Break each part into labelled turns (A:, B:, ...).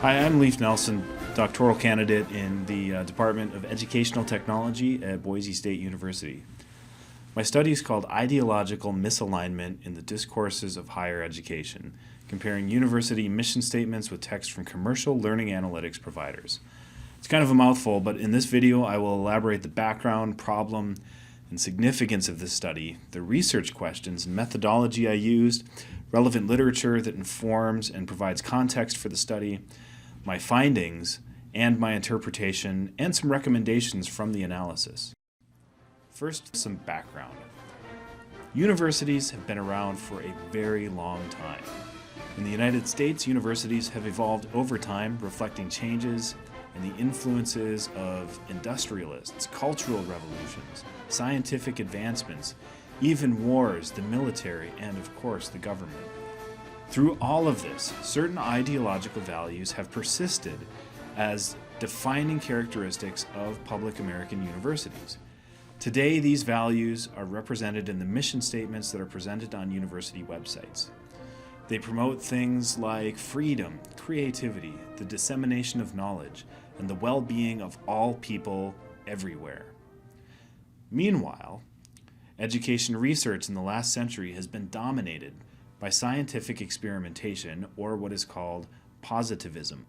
A: Hi, I'm Leif Nelson, doctoral candidate in the Department of Educational Technology at Boise State University. My study is called Ideological Misalignment in the Discourses of Higher Education, comparing university mission statements with text from commercial learning analytics providers. It's kind of a mouthful, but in this video I will elaborate the background, problem, and significance of this study, the research questions and methodology I used, relevant literature that informs and provides context for the study, my findings, and my interpretation, and some recommendations from the analysis. First, some background. Universities have been around for a very long time. In the United States, universities have evolved over time, reflecting changes and the influences of industrialists, cultural revolutions, scientific advancements, even wars, the military, and of course the government. Through all of this, certain ideological values have persisted as defining characteristics of public American universities. Today, these values are represented in the mission statements that are presented on university websites. They promote things like freedom, creativity, the dissemination of knowledge, and the well-being of all people everywhere. Meanwhile, education research in the last century has been dominated by scientific experimentation, or what is called positivism.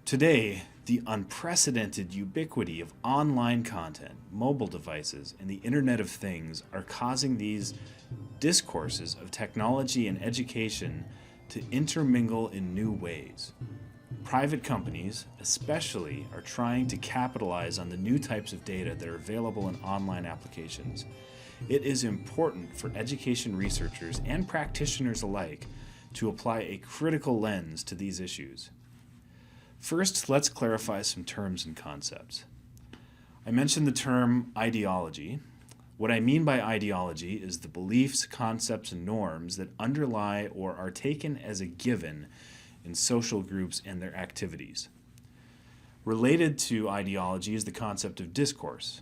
A: Today, the unprecedented ubiquity of online content, mobile devices, and the Internet of Things are causing these discourses of technology and education to intermingle in new ways. Private companies, especially, are trying to capitalize on the new types of data that are available in online applications. It is important for education researchers and practitioners alike to apply a critical lens to these issues. First, let's clarify some terms and concepts. I mentioned the term ideology. What I mean by ideology is the beliefs, concepts, and norms that underlie or are taken as a given in social groups and their activities. Related to ideology is the concept of discourse.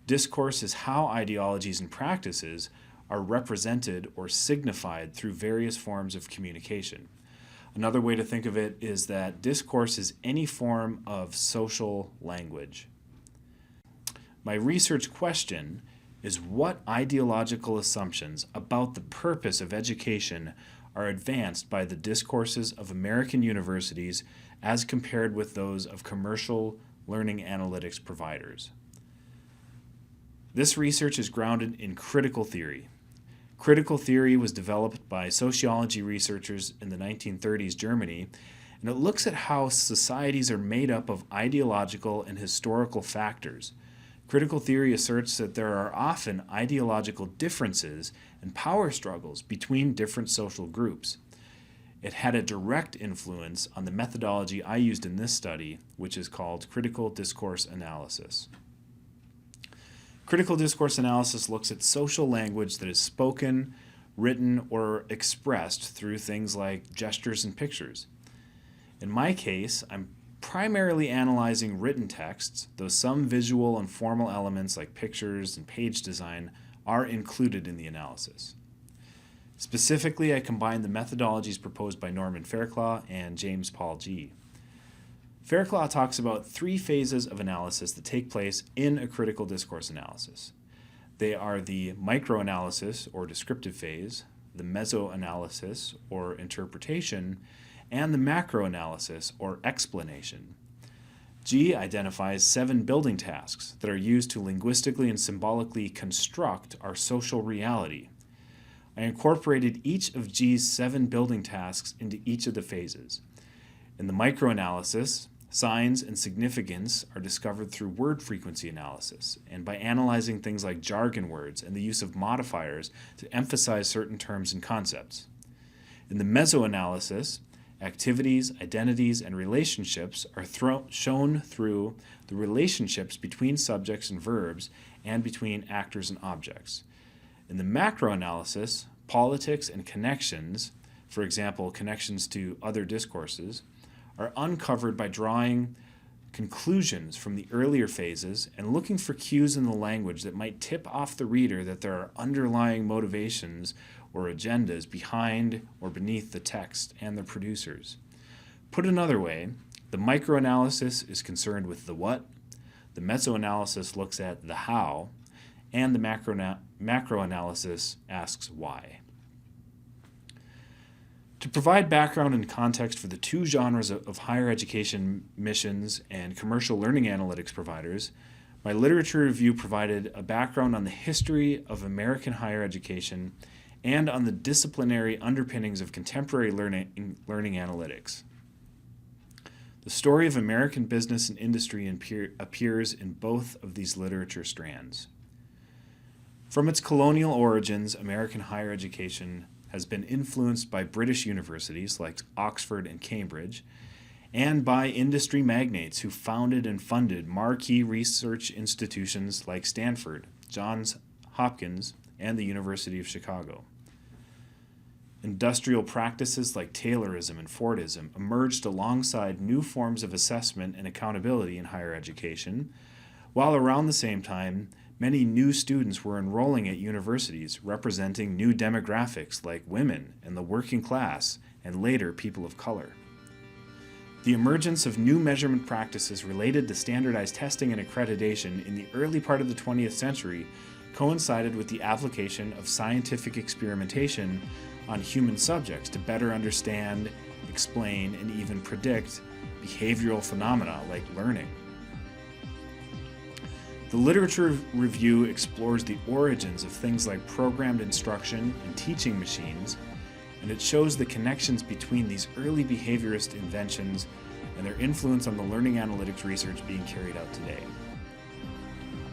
A: Discourse is how ideologies and practices are represented or signified through various forms of communication. Another way to think of it is that discourse is any form of social language. My research question is what ideological assumptions about the purpose of education are advanced by the discourses of American universities as compared with those of commercial learning analytics providers. This research is grounded in critical theory. Critical theory was developed by sociology researchers in the 1930s Germany, and it looks at how societies are made up of ideological and historical factors. Critical theory asserts that there are often ideological differences and power struggles between different social groups. It had a direct influence on the methodology I used in this study, which is called critical discourse analysis. Critical discourse analysis looks at social language that is spoken, written, or expressed through things like gestures and pictures. In my case, I'm primarily analyzing written texts, though some visual and formal elements like pictures and page design are included in the analysis. Specifically, I combine the methodologies proposed by Norman Fairclough and James Paul Gee. Fairclough talks about three phases of analysis that take place in a critical discourse analysis. They are the microanalysis or descriptive phase, the mesoanalysis or interpretation, and the macroanalysis or explanation. Gee identifies 7 building tasks that are used to linguistically and symbolically construct our social reality. I incorporated each of Gee's 7 building tasks into each of the phases. In the microanalysis, signs and significance are discovered through word frequency analysis and by analyzing things like jargon words and the use of modifiers to emphasize certain terms and concepts. In the mesoanalysis, activities, identities, and relationships are shown through the relationships between subjects and verbs and between actors and objects. In the macroanalysis, politics and connections, for example, connections to other discourses, are uncovered by drawing conclusions from the earlier phases and looking for cues in the language that might tip off the reader that there are underlying motivations or agendas behind or beneath the text and the producers. Put another way, The microanalysis is concerned with the what, the mesoanalysis looks at the how, and the macroanalysis asks why. To provide background and context for the two genres of higher education missions and commercial learning analytics providers, my literature review provided a background on the history of American higher education and on the disciplinary underpinnings of contemporary learning analytics. The story of American business and industry appears in both of these literature strands. From its colonial origins, American higher education has been influenced by British universities like Oxford and Cambridge, and by industry magnates who founded and funded marquee research institutions like Stanford, Johns Hopkins, and the University of Chicago. Industrial practices like Taylorism and Fordism emerged alongside new forms of assessment and accountability in higher education, while around the same time, many new students were enrolling at universities representing new demographics like women and the working class, and later people of color. The emergence of new measurement practices related to standardized testing and accreditation in the early part of the 20th century coincided with the application of scientific experimentation on human subjects to better understand, explain, and even predict behavioral phenomena like learning. The literature review explores the origins of things like programmed instruction and teaching machines, and it shows the connections between these early behaviorist inventions and their influence on the learning analytics research being carried out today.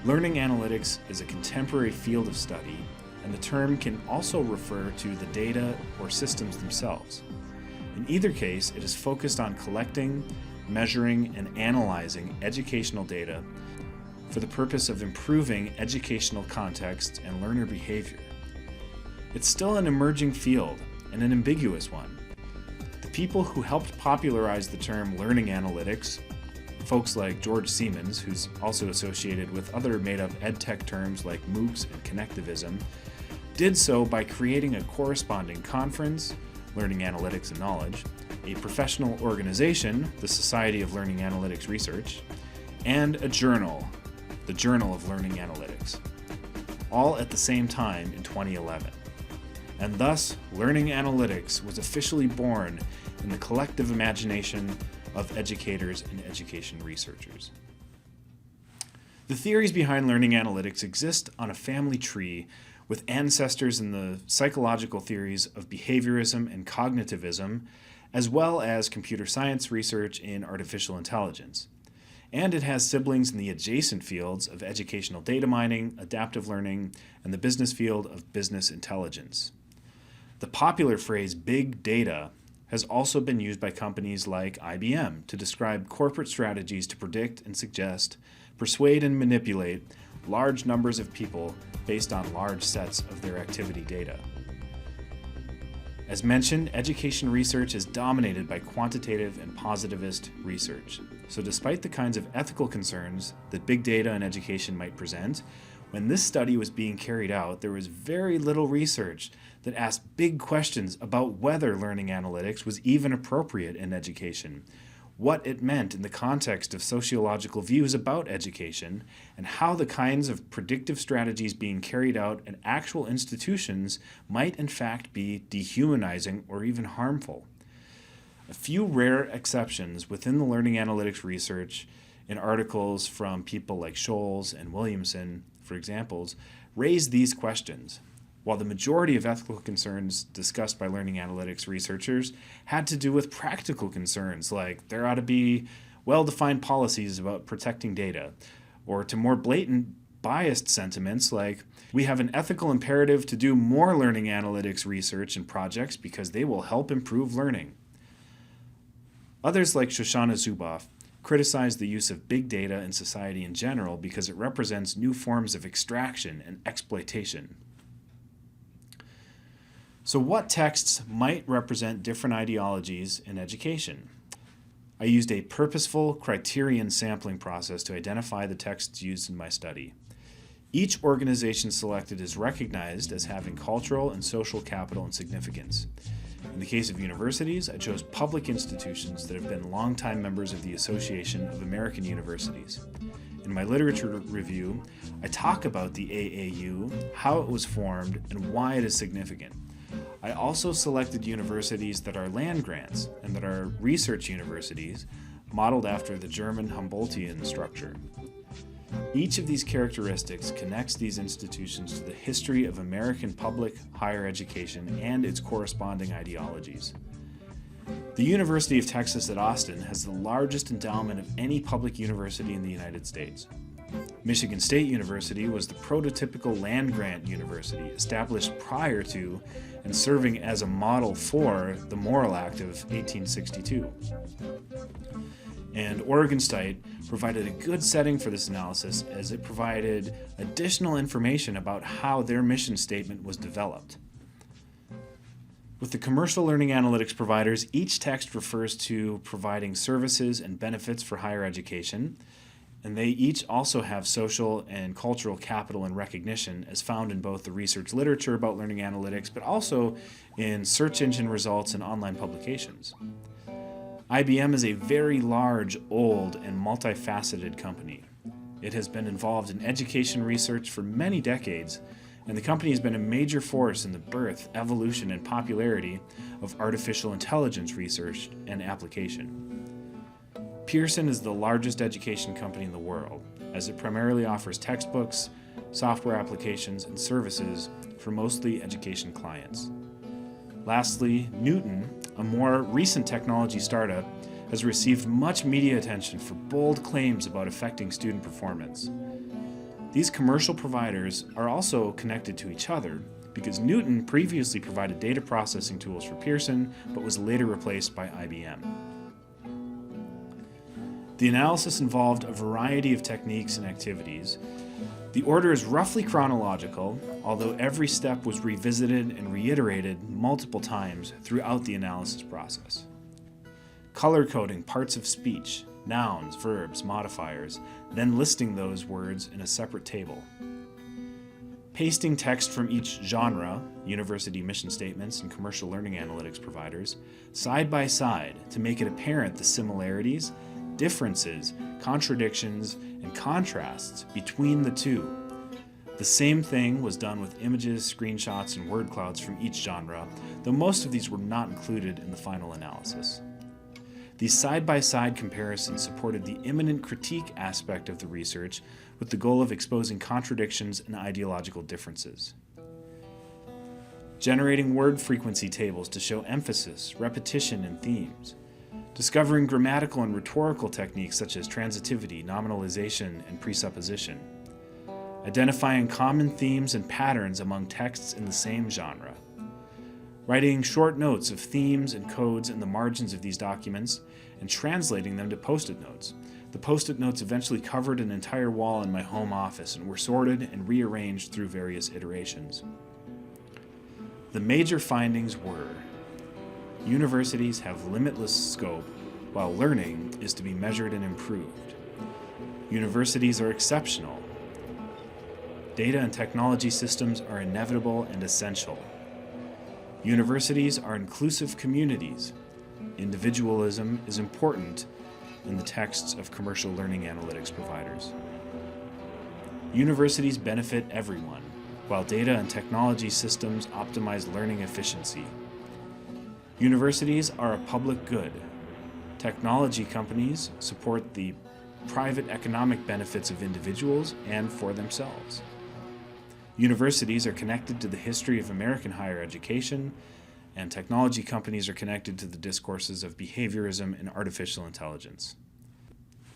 A: Learning analytics is a contemporary field of study, and the term can also refer to the data or systems themselves. In either case, it is focused on collecting, measuring, and analyzing educational data for the purpose of improving educational context and learner behavior. It's still an emerging field and an ambiguous one. The people who helped popularize the term learning analytics, folks like George Siemens, who's also associated with other made-up edtech terms like MOOCs and connectivism, did so by creating a corresponding conference, Learning Analytics and Knowledge, a professional organization, the Society of Learning Analytics Research, and a journal, the Journal of Learning Analytics, all at the same time in 2011. And thus, learning analytics was officially born in the collective imagination of educators and education researchers. The theories behind learning analytics exist on a family tree with ancestors in the psychological theories of behaviorism and cognitivism, as well as computer science research in artificial intelligence. And it has siblings in the adjacent fields of educational data mining, adaptive learning, and the business field of business intelligence. The popular phrase big data has also been used by companies like IBM to describe corporate strategies to predict and suggest, persuade and manipulate large numbers of people based on large sets of their activity data. As mentioned, education research is dominated by quantitative and positivist research. So despite the kinds of ethical concerns that big data and education might present, when this study was being carried out, there was very little research that asked big questions about whether learning analytics was even appropriate in education, what it meant in the context of sociological views about education, and how the kinds of predictive strategies being carried out in actual institutions might in fact be dehumanizing or even harmful. A few rare exceptions within the learning analytics research in articles from people like Scholes and Williamson, for examples, raise these questions, while the majority of ethical concerns discussed by learning analytics researchers had to do with practical concerns like there ought to be well-defined policies about protecting data, or to more blatant biased sentiments like we have an ethical imperative to do more learning analytics research and projects because they will help improve learning. Others like Shoshana Zuboff criticize the use of big data in society in general because it represents new forms of extraction and exploitation. So what texts might represent different ideologies in education? I used a purposeful criterion sampling process to identify the texts used in my study. Each organization selected is recognized as having cultural and social capital and significance. In the case of universities, I chose public institutions that have been longtime members of the Association of American Universities. In my literature review, I talk about the AAU, how it was formed, and why it is significant. I also selected universities that are land grants and that are research universities, modeled after the German Humboldtian structure. Each of these characteristics connects these institutions to the history of American public higher education and its corresponding ideologies. The University of Texas at Austin has the largest endowment of any public university in the United States. Michigan State University was the prototypical land-grant university established prior to and serving as a model for the Morrill Act of 1862. And Oregon State provided a good setting for this analysis as it provided additional information about how their mission statement was developed. With the commercial learning analytics providers, each text refers to providing services and benefits for higher education, and they each also have social and cultural capital and recognition as found in both the research literature about learning analytics, but also in search engine results and online publications. IBM is a very large, old, and multifaceted company. It has been involved in education research for many decades, and the company has been a major force in the birth, evolution, and popularity of artificial intelligence research and application. Pearson is the largest education company in the world, as it primarily offers textbooks, software applications, and services for mostly education clients. Lastly, Newton, a more recent technology startup, has received much media attention for bold claims about affecting student performance. These commercial providers are also connected to each other because Newton previously provided data processing tools for Pearson, but was later replaced by IBM. The analysis involved a variety of techniques and activities. The order is roughly chronological, although every step was revisited and reiterated multiple times throughout the analysis process. Color coding parts of speech, nouns, verbs, modifiers, then listing those words in a separate table. Pasting text from each genre, university mission statements and commercial learning analytics providers, side by side to make it apparent the similarities, differences, contradictions, and contrasts between the two. The same thing was done with images, screenshots, and word clouds from each genre, though most of these were not included in the final analysis. These side-by-side comparisons supported the imminent critique aspect of the research with the goal of exposing contradictions and ideological differences. Generating word frequency tables to show emphasis, repetition, and themes. Discovering grammatical and rhetorical techniques such as transitivity, nominalization, and presupposition. Identifying common themes and patterns among texts in the same genre. Writing short notes of themes and codes in the margins of these documents and translating them to post-it notes. The post-it notes eventually covered an entire wall in my home office and were sorted and rearranged through various iterations. The major findings were: universities have limitless scope, while learning is to be measured and improved. Universities are exceptional. Data and technology systems are inevitable and essential. Universities are inclusive communities. Individualism is important in the texts of commercial learning analytics providers. Universities benefit everyone, while data and technology systems optimize learning efficiency. Universities are a public good. Technology companies support the private economic benefits of individuals and for themselves. Universities are connected to the history of American higher education, and technology companies are connected to the discourses of behaviorism and artificial intelligence.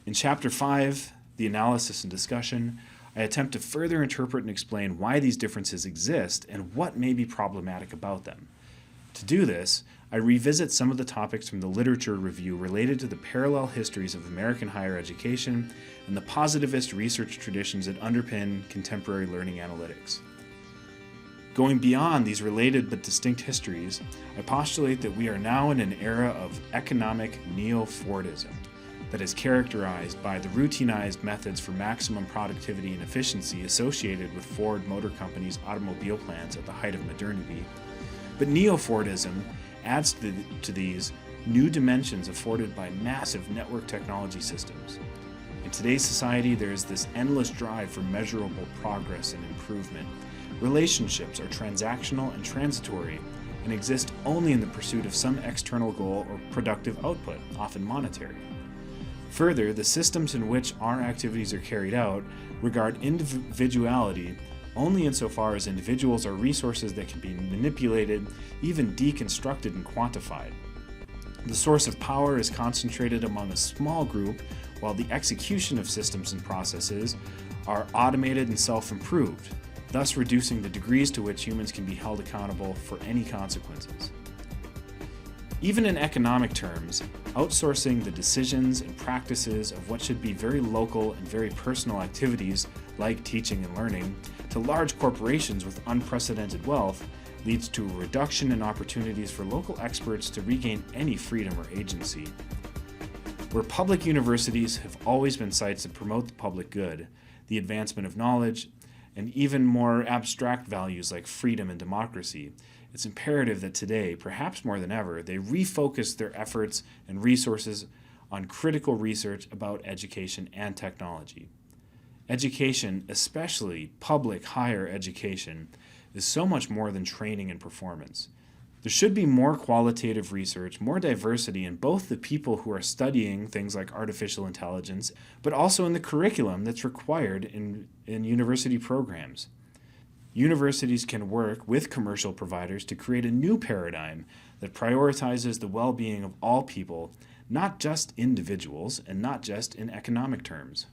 A: In Chapter 5, the analysis and discussion, I attempt to further interpret and explain why these differences exist and what may be problematic about them. To do this, I revisit some of the topics from the literature review related to the parallel histories of American higher education and the positivist research traditions that underpin contemporary learning analytics. Going beyond these related but distinct histories, I postulate that we are now in an era of economic neo-Fordism that is characterized by the routinized methods for maximum productivity and efficiency associated with Ford Motor Company's automobile plants at the height of modernity. But neo-Fordism adds to these new dimensions afforded by massive network technology systems. In today's society, there is this endless drive for measurable progress and improvement. Relationships are transactional and transitory and exist only in the pursuit of some external goal or productive output, often monetary. Further, the systems in which our activities are carried out regard individuality only insofar as individuals are resources that can be manipulated, even deconstructed and quantified. The source of power is concentrated among a small group, while the execution of systems and processes are automated and self-improved, thus reducing the degrees to which humans can be held accountable for any consequences. Even in economic terms, outsourcing the decisions and practices of what should be very local and very personal activities like teaching and learning to large corporations with unprecedented wealth leads to a reduction in opportunities for local experts to regain any freedom or agency. Where public universities have always been sites that promote the public good, the advancement of knowledge, and even more abstract values like freedom and democracy, it's imperative that today, perhaps more than ever, they refocus their efforts and resources on critical research about education and technology. Education, especially public higher education, is so much more than training and performance. There should be more qualitative research, more diversity in both the people who are studying things like artificial intelligence, but also in the curriculum that's required in university programs. Universities can work with commercial providers to create a new paradigm that prioritizes the well-being of all people, not just individuals, and not just in economic terms.